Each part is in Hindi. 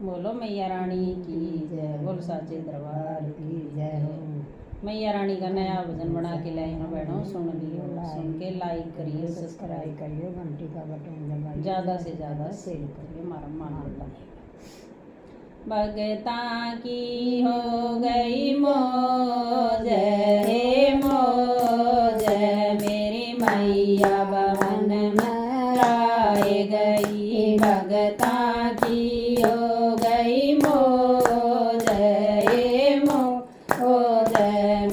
बोलो मैया रानी की जय, बोल साचे दरबार की जय। मैया रानी का नया भजन बना के लाए हैं बहनों, सुन लियो, सुन के लाइक करिए, सब्सक्राइब करिए, घंटी का बटन दबाइए, ज़्यादा से ज़्यादा शेयर करिए, हमारा मान बढ़ाइए। भगता की हो गई मौज हे मौज, मेरी मैया भवन में आए गई। भगता की हो गई मौज हे मौज,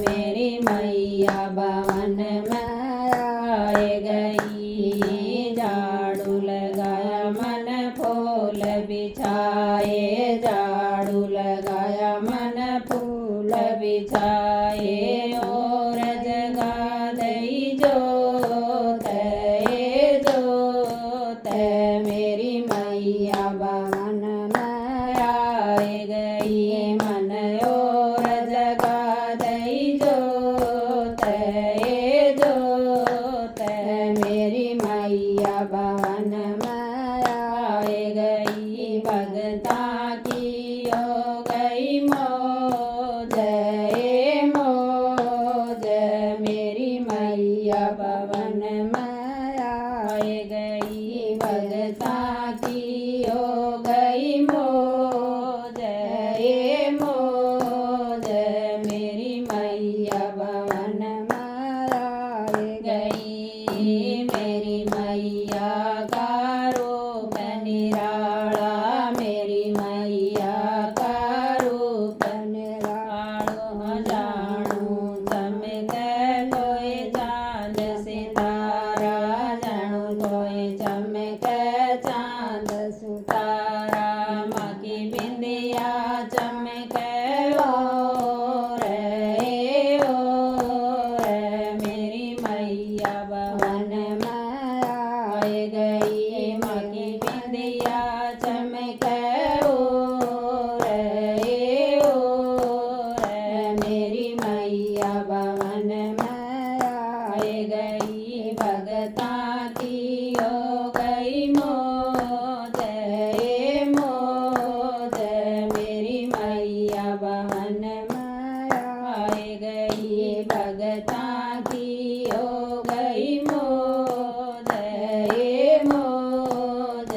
मेरी मैया भवन में आए गई। झाड़ू लगाया मन फूल बिछाए, झाड़ू लगाया मन फूल बिछाए, और जगा दई जोत जोत, मेरी मैया भवन में आए गई। मन और जगा दई जोत जोत, मेरी मैया भवन में आए गई। भगता की हो गई मौज हे मौज, मेरी मैया भवन में आए गई। भगता की हो गई मौज हे मौज, मेरी मैया भवन में आए गई। मेरी मैया का रूप निराला, मेरी मैया का रूप निराला, जानू चमक कोई चांद सितारा, जानू कोई चमक चांद सितारा। माँ की बिंदिया चमक और मेरी मैया भवन में आए गई। माँ की बिंदिया चमक और मेरी मैया भवन में आए गई। भगता की हो गई मौज हे मौज, मेरी मैया भवन में आए गई। भगता की हो गई मौज हे मौज,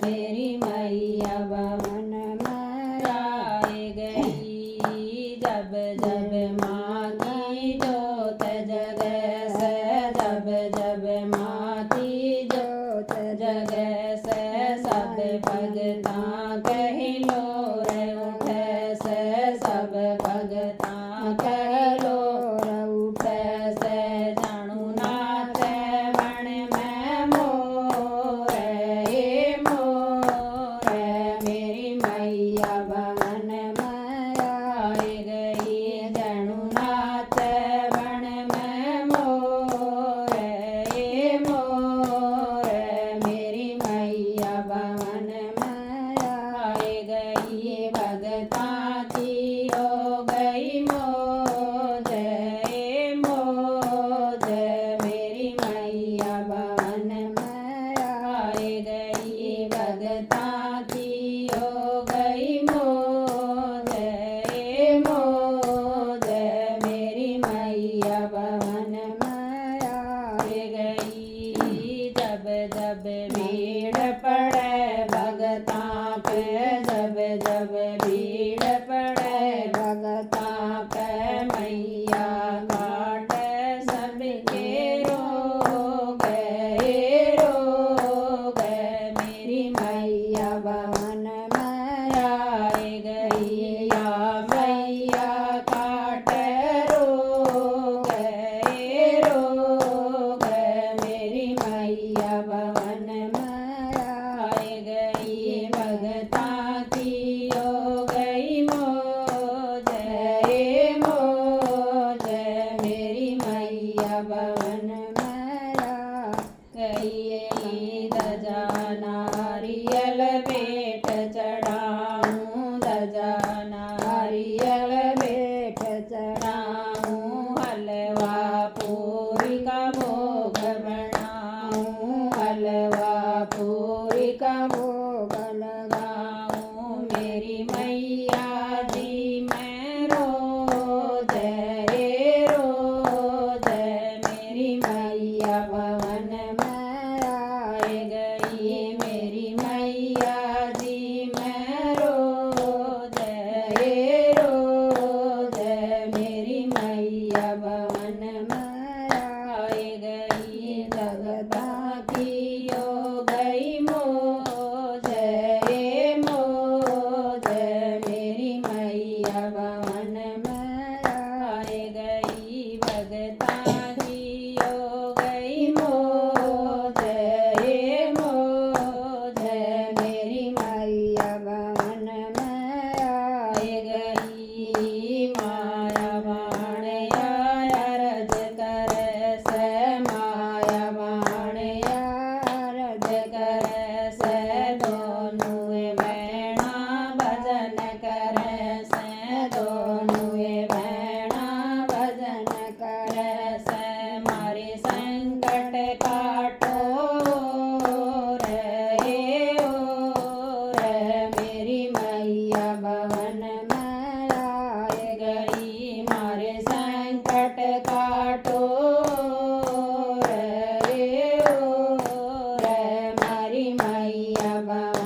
मेरी मैया भवन में आए गई। जब जब माँ की जोत जगै से, जब जब माँ की जोत जगै से, सब भगता कहिलो रे उठे से, सब भगता कहिलो रे उठे से। जानू नाचे बन में मोर हे मोर, मेरी मैया भवन में आए गई। जानू नाचे बन में मोर हे मोर, मेरी मैया भवन में आए गई। भगता की हो गई मौज हे मौज, मेरी मैया भवन में आए गई। भगता की हो गई मौज हे मौज, मेरी मैया भवन में आए गई। जब जब भीड़ पड़े भगता पे, जब जब भीड़ पड़े भगता पे, मैया काटे सबके रोग रोग, मेरी मैया भवन में आए गई। या मैया काटे रोग रोग, मेरी मैया भवन में आए गई। भगता की हो गई मौज हे मौज, मेरी मैया भवन में आ गई। दजा नारियल भेंट चढ़ाऊं, दजा नारियल भेंट चढ़ाऊं, हलवा पूरी का भोग बनाऊं, हलवा पूरी का भोग लगाऊं। मेरी बाबा